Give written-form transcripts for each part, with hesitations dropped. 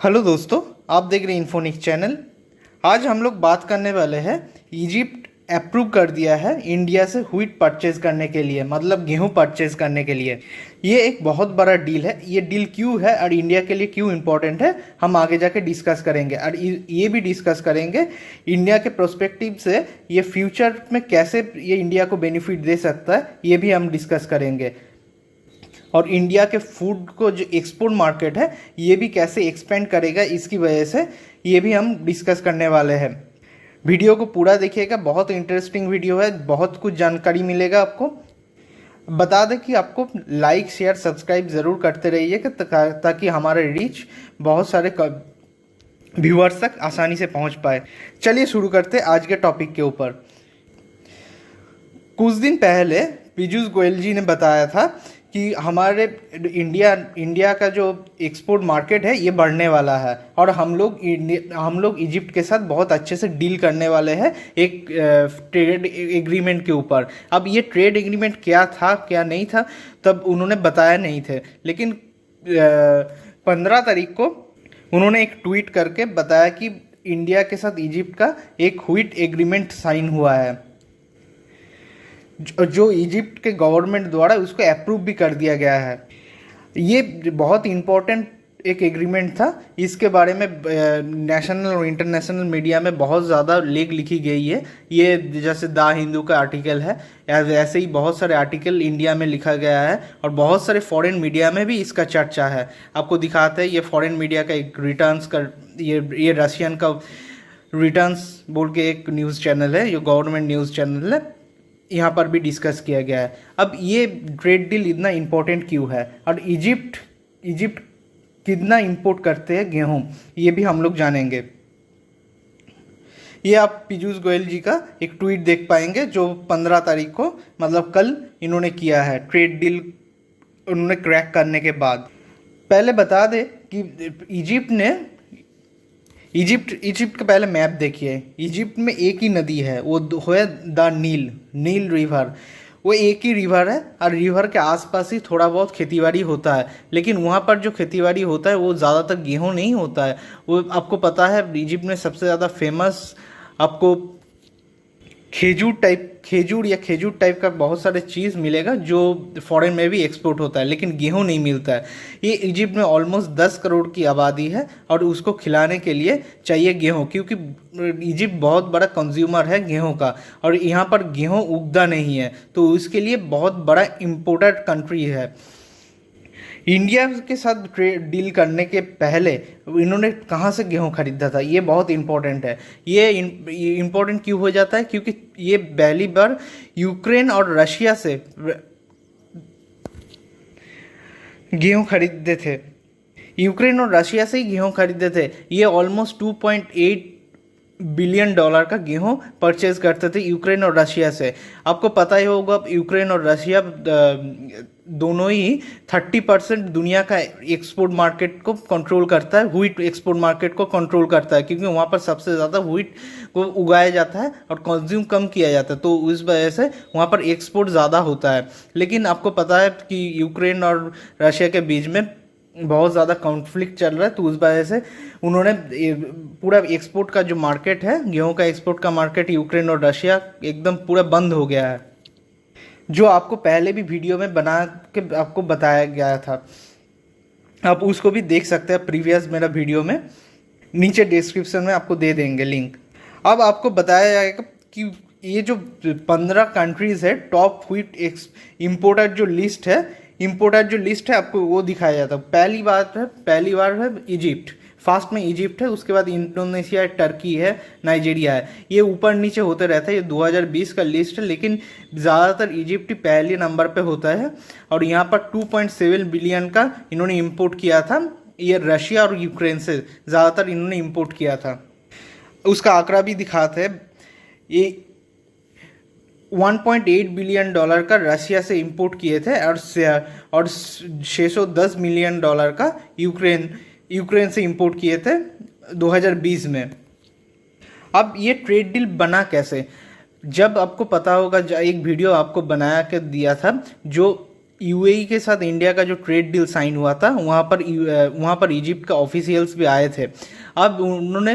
Hello दोस्तों, आप देख रहे हैं इन्फोनिक चैनल। आज हम लोग बात करने वाले हैं। इजिप्ट अप्रूव कर दिया है इंडिया से व्हीट परचेज करने के लिए, मतलब गेहूं परचेज करने के लिए। ये एक बहुत बड़ा डील है। ये डील क्यों है और इंडिया के लिए क्यों इम्पोर्टेंट है, हम आगे जाके डिस्कस करेंगे। और ये भी डिस्कस करेंगे इंडिया के प्रोस्पेक्टिव से ये फ्यूचर में कैसे ये इंडिया को बेनिफिट दे सकता है, ये भी हम डिस्कस करेंगे। और इंडिया के फूड को जो एक्सपोर्ट मार्केट है ये भी कैसे एक्सपेंड करेगा, इसकी वजह से ये भी हम डिस्कस करने वाले हैं। वीडियो को पूरा देखिएगा, बहुत इंटरेस्टिंग वीडियो है, बहुत कुछ जानकारी मिलेगा आपको। बता दें कि आपको लाइक शेयर सब्सक्राइब ज़रूर करते रहिए ताकि हमारे रीच बहुत सारे व्यूअर्स तक आसानी से पहुंच पाए। चलिए शुरू करते हैं आज के टॉपिक के ऊपर। कुछ दिन पहले पीयूष गोयल जी ने बताया था कि हमारे इंडिया का जो एक्सपोर्ट मार्केट है ये बढ़ने वाला है और हम लोग इजिप्ट के साथ बहुत अच्छे से डील करने वाले हैं एक ट्रेड एग्रीमेंट के ऊपर। अब ये ट्रेड एग्रीमेंट क्या था क्या नहीं था तब उन्होंने बताया नहीं थे, लेकिन 15 तारीख को उन्होंने एक ट्वीट करके बताया कि इंडिया के साथ इजिप्ट का एक व्हीट एग्रीमेंट साइन हुआ है, जो इजिप्ट के गवर्नमेंट द्वारा उसको अप्रूव भी कर दिया गया है। ये बहुत इम्पोर्टेंट एक एग्रीमेंट था। इसके बारे में नेशनल और इंटरनेशनल मीडिया में बहुत ज़्यादा लेख लिखी गई है। ये जैसे द हिंदू का आर्टिकल है, ऐसे ही बहुत सारे आर्टिकल इंडिया में लिखा गया है और बहुत सारे फॉरेन मीडिया में भी इसका चर्चा है। आपको दिखाते हैं, ये फॉरेन मीडिया का एक रिटर्न्स का ये रशियन का रिटर्न्स बोल के एक न्यूज़ चैनल है, ये गवर्नमेंट न्यूज़ चैनल है, यहाँ पर भी डिस्कस किया गया है। अब ये ट्रेड डील इतना इम्पोर्टेंट क्यों है और इजिप्ट कितना इंपोर्ट करते हैं गेहूं, ये भी हम लोग जानेंगे। ये आप पीयूष गोयल जी का एक ट्वीट देख पाएंगे जो 15 तारीख को, मतलब कल इन्होंने किया है ट्रेड डील उन्होंने क्रैक करने के बाद। पहले बता दें कि इजिप्ट का पहले मैप देखिए। इजिप्ट में एक ही नदी है, वो है द नील रिवर। वो एक ही रिवर है और रिवर के आसपास ही थोड़ा बहुत खेतीबाड़ी होता है, लेकिन वहाँ पर जो खेतीबाड़ी होता है वो ज़्यादातर गेहूँ नहीं होता है। वो आपको पता है इजिप्ट में सबसे ज़्यादा फेमस आपको खजूर टाइप का बहुत सारे चीज़ मिलेगा जो फॉरेन में भी एक्सपोर्ट होता है, लेकिन गेहूं नहीं मिलता है। ये इजिप्ट में ऑलमोस्ट 10 करोड़ की आबादी है और उसको खिलाने के लिए चाहिए गेहूं, क्योंकि इजिप्ट बहुत बड़ा कंज्यूमर है गेहूं का और यहाँ पर गेहूं उगता नहीं है, तो उसके लिए बहुत बड़ा इम्पोर्टेंट कंट्री है। इंडिया के साथ ट्रेड डील करने के पहले इन्होंने कहाँ से गेहूं खरीदा था, ये बहुत इम्पोर्टेंट है। ये इम्पोर्टेंट क्यों हो जाता है, क्योंकि ये पहली बार यूक्रेन और रशिया से गेहूं खरीदते थे। यूक्रेन और रशिया से ही गेहूं खरीदते थे। ये ऑलमोस्ट $2.8 बिलियन का गेहूं परचेज करते थे यूक्रेन और रशिया से। आपको पता ही होगा यूक्रेन और रशिया दोनों ही 30% दुनिया का एक्सपोर्ट मार्केट को कंट्रोल करता है, व्हीट एक्सपोर्ट मार्केट को कंट्रोल करता है, क्योंकि वहाँ पर सबसे ज़्यादा व्हीट को उगाया जाता है और कंज्यूम कम किया जाता है, तो उस वजह से वहाँ पर एक्सपोर्ट ज़्यादा होता है। लेकिन आपको पता है कि यूक्रेन और रशिया के बीच में बहुत ज़्यादा कॉन्फ्लिक्ट चल रहा है, तो उस वजह से उन्होंने पूरा एक्सपोर्ट का जो मार्केट है, गेहूं का एक्सपोर्ट का मार्केट यूक्रेन और रशिया एकदम पूरा बंद हो गया है, जो आपको पहले भी वीडियो में बना के आपको बताया गया था। आप उसको भी देख सकते हैं प्रीवियस मेरा वीडियो में, नीचे डिस्क्रिप्शन में आपको दे देंगे लिंक। अब आपको बताया जाएगा कि ये जो 15 कंट्रीज़ है टॉप व्हीट इम्पोर्टर जो लिस्ट है आपको वो दिखाया जाता है। पहली बार है इजिप्ट, फास्ट में इजिप्ट है, उसके बाद इंडोनेशिया है, टर्की है, नाइजीरिया है। ये ऊपर नीचे होते रहता है। ये 2020 का लिस्ट है, लेकिन ज़्यादातर इजिप्ट ही पहले नंबर पे होता है और यहाँ पर 2.7 बिलियन का इन्होंने इंपोर्ट किया था। ये रशिया और यूक्रेन से ज़्यादातर इन्होंने इंपोर्ट किया था। उसका आंकड़ा भी दिखाते हैं। ये $1.8 बिलियन का रशिया से इंपोर्ट किए थे और 610 मिलियन का यूक्रेन से इंपोर्ट किए थे 2020 में। अब ये ट्रेड डील बना कैसे, जब आपको पता होगा, एक वीडियो आपको बनाया के दिया था जो यूएई के साथ इंडिया का जो ट्रेड डील साइन हुआ था, वहाँ पर इजिप्ट का ऑफिशियल्स भी आए थे। अब उन्होंने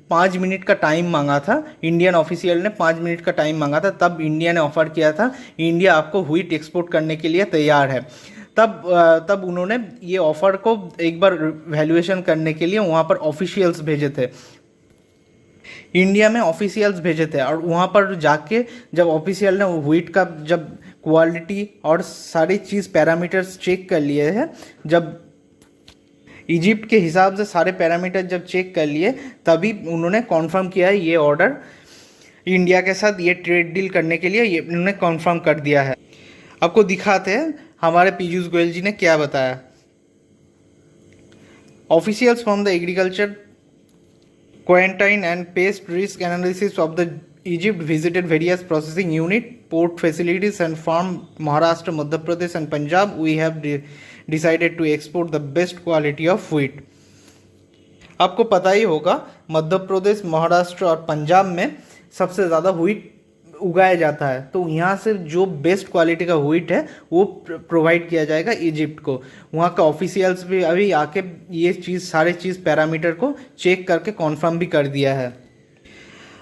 5 मिनट का टाइम मांगा था, इंडियन ऑफिशियल ने 5 मिनट का टाइम मांगा था, तब इंडिया ने ऑफर किया था इंडिया आपको व्हीट एक्सपोर्ट करने के लिए तैयार है। तब उन्होंने ये ऑफर को एक बार वैल्यूएशन करने के लिए वहाँ पर ऑफिशियल्स भेजे थे, इंडिया में ऑफिशियल्स भेजे थे। और वहाँ पर जाके जब ऑफिशियल ने व्हीट का जब क्वालिटी और सारी चीज़ पैरामीटर्स चेक कर लिए हैं, जब इजिप्ट के हिसाब से सारे पैरामीटर जब चेक कर लिए, तभी उन्होंने कॉन्फर्म किया है ये ऑर्डर इंडिया के साथ ये ट्रेड डील करने के लिए, ये उन्होंने कॉन्फर्म कर दिया है। आपको दिखाते हैं हमारे पीयूष गोयल जी ने क्या बताया। Officials from the agriculture quarantine and paste risk analysis of the Egypt visited various processing unit, port facilities and farm Maharashtra, Madhya Pradesh and Punjab. We have decided to export the best quality of wheat. आपको पता ही होगा मध्य प्रदेश, महाराष्ट्र और पंजाब में सबसे ज़्यादा wheat उगाया जाता है, तो यहाँ से जो बेस्ट क्वालिटी का व्हीट है वो प्रोवाइड किया जाएगा इजिप्ट को। वहाँ का ऑफिशियल्स भी अभी आके ये चीज़ सारे चीज़ पैरामीटर को चेक करके कॉन्फर्म भी कर दिया है।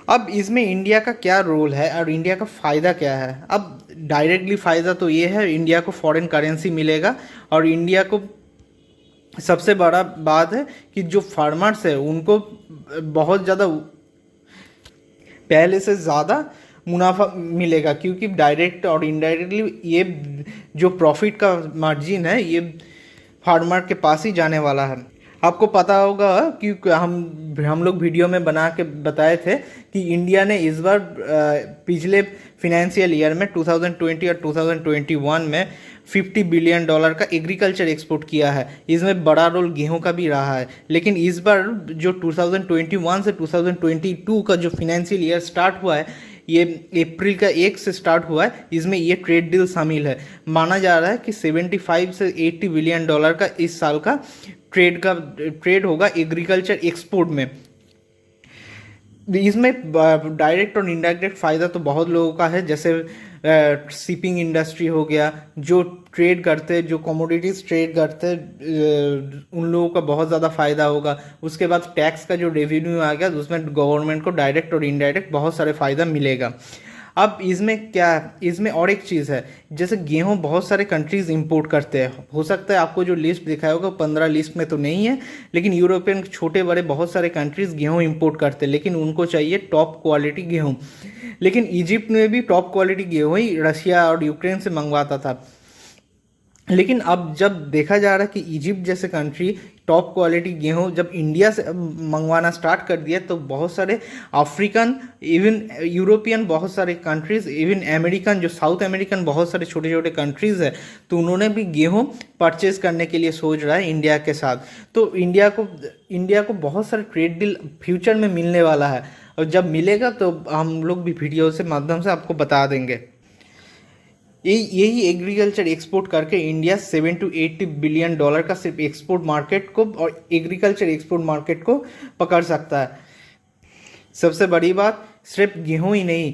अब इसमें इंडिया का क्या रोल है और इंडिया का फ़ायदा क्या है? अब डायरेक्टली फ़ायदा तो ये है, इंडिया को फॉरेन करेंसी मिलेगा, और इंडिया को सबसे बड़ा बात है कि जो फार्मर्स है उनको बहुत ज़्यादा पहले से ज़्यादा मुनाफा मिलेगा, क्योंकि डायरेक्ट और इनडायरेक्टली ये जो प्रॉफिट का मार्जिन है ये फार्मर के पास ही जाने वाला है। आपको पता होगा कि हम लोग वीडियो में बना के बताए थे कि इंडिया ने इस बार पिछले फिनेंशियल ईयर में 2020 और 2021 में $50 बिलियन का एग्रीकल्चर एक्सपोर्ट किया है। इसमें बड़ा रोल गेहूं का भी रहा है, लेकिन इस बार जो 2021 से 2022 का जो फिनेंशियल ईयर स्टार्ट हुआ है, ये अप्रैल का 1 से स्टार्ट हुआ है, इसमें ये ट्रेड डील शामिल है। माना जा रहा है कि 75 से 80 बिलियन डॉलर का इस साल का ट्रेड होगा एग्रीकल्चर एक्सपोर्ट में। इसमें डायरेक्ट और इनडायरेक्ट फ़ायदा तो बहुत लोगों का है, जैसे शिपिंग इंडस्ट्री हो गया, जो ट्रेड करते, जो कमोडिटीज़ ट्रेड करते, उन लोगों का बहुत ज़्यादा फ़ायदा होगा। उसके बाद टैक्स का जो रेवेन्यू आ गया, उसमें गवर्नमेंट को डायरेक्ट और इनडायरेक्ट बहुत सारे फ़ायदा मिलेगा। अब इसमें और एक चीज़ है, जैसे गेहूं बहुत सारे कंट्रीज़ इंपोर्ट करते हैं। हो सकता है आपको जो लिस्ट दिखाया होगा 15 लिस्ट में तो नहीं है, लेकिन यूरोपियन छोटे बड़े बहुत सारे कंट्रीज़ गेहूं इंपोर्ट करते हैं, लेकिन उनको चाहिए टॉप क्वालिटी गेहूं। लेकिन इजिप्ट में भी टॉप क्वालिटी गेहूं ही रशिया और यूक्रेन से मंगवाता था। लेकिन अब जब देखा जा रहा है कि इजिप्ट जैसे कंट्री टॉप क्वालिटी गेहूं जब इंडिया से मंगवाना स्टार्ट कर दिया, तो बहुत सारे अफ्रीकन, इवन यूरोपियन बहुत सारे कंट्रीज़, इवन अमेरिकन, जो साउथ अमेरिकन बहुत सारे छोटे छोटे कंट्रीज़ है, तो उन्होंने भी गेहूं परचेज़ करने के लिए सोच रहा है इंडिया के साथ। तो इंडिया को बहुत सारे ट्रेड डील फ्यूचर में मिलने वाला है, और जब मिलेगा तो हम लोग भी वीडियो से माध्यम से आपको बता देंगे। यही एग्रीकल्चर एक्सपोर्ट करके इंडिया 7 to 80 बिलियन डॉलर का सिर्फ एक्सपोर्ट मार्केट को और एग्रीकल्चर एक्सपोर्ट मार्केट को पकड़ सकता है। सबसे बड़ी बात, सिर्फ गेहूं ही नहीं,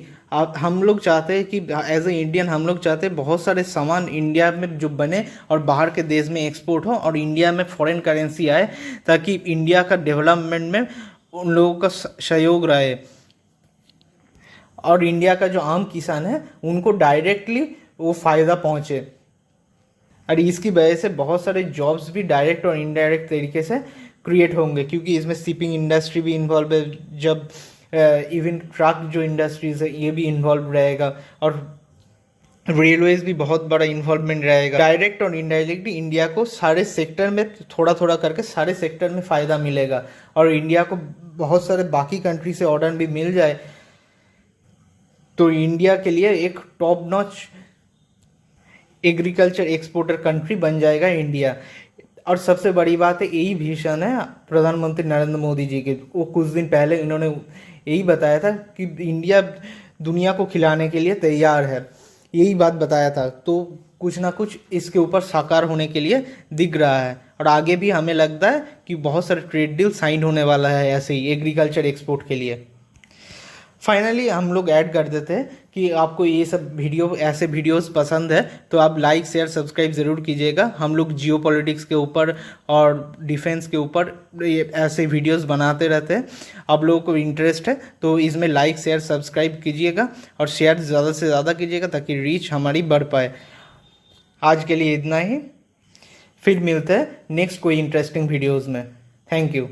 हम लोग चाहते हैं कि एज ए इंडियन हम लोग चाहते हैं बहुत सारे सामान इंडिया में जो बने और बाहर के देश में एक्सपोर्ट हो और इंडिया में फॉरेन करेंसी आए, ताकि इंडिया का डेवलपमेंट में उन लोगों का सहयोग रहे, और इंडिया का जो आम किसान है उनको डायरेक्टली वो फ़ायदा पहुँचे। और इसकी वजह से बहुत सारे जॉब्स भी डायरेक्ट और इनडायरेक्ट तरीके से क्रिएट होंगे, क्योंकि इसमें शिपिंग इंडस्ट्री भी इन्वॉल्व है, जब इवन ट्रक जो इंडस्ट्रीज है ये भी इन्वॉल्व रहेगा, और रेलवेज भी बहुत बड़ा इन्वॉल्वमेंट रहेगा। डायरेक्ट और इनडायरेक्टली इंडिया को सारे सेक्टर में थोड़ा थोड़ा करके सारे सेक्टर में फ़ायदा मिलेगा, और इंडिया को बहुत सारे बाकी कंट्री से ऑर्डर भी मिल जाए तो इंडिया के लिए एक top notch agriculture exporter country बन जाएगा इंडिया। और सबसे बड़ी बात है, यही विजन है प्रधानमंत्री नरेंद्र मोदी जी के। वो कुछ दिन पहले इन्होंने यही बताया था कि इंडिया दुनिया को खिलाने के लिए तैयार है, यही बात बताया था। तो कुछ ना कुछ इसके ऊपर साकार होने के लिए दिख रहा है, और आगे भी हमें लगता है कि बहुत सारे ट्रेड डील साइन होने वाला है ऐसे ही एग्रीकल्चर एक्सपोर्ट के लिए। फाइनली हम लोग ऐड कर देते हैं कि आपको ये सब वीडियो ऐसे वीडियोस पसंद है तो आप लाइक शेयर सब्सक्राइब ज़रूर कीजिएगा। हम लोग जियो पॉलिटिक्स के ऊपर और डिफेंस के ऊपर ये ऐसे वीडियोस बनाते रहते हैं। आप लोगों को इंटरेस्ट है तो इसमें लाइक शेयर सब्सक्राइब कीजिएगा और शेयर ज़्यादा से ज़्यादा कीजिएगा ताकि रीच हमारी बढ़ पाए। आज के लिए इतना ही, फिर मिलते हैं नेक्स्ट कोई इंटरेस्टिंग वीडियोज़ में। Thank you.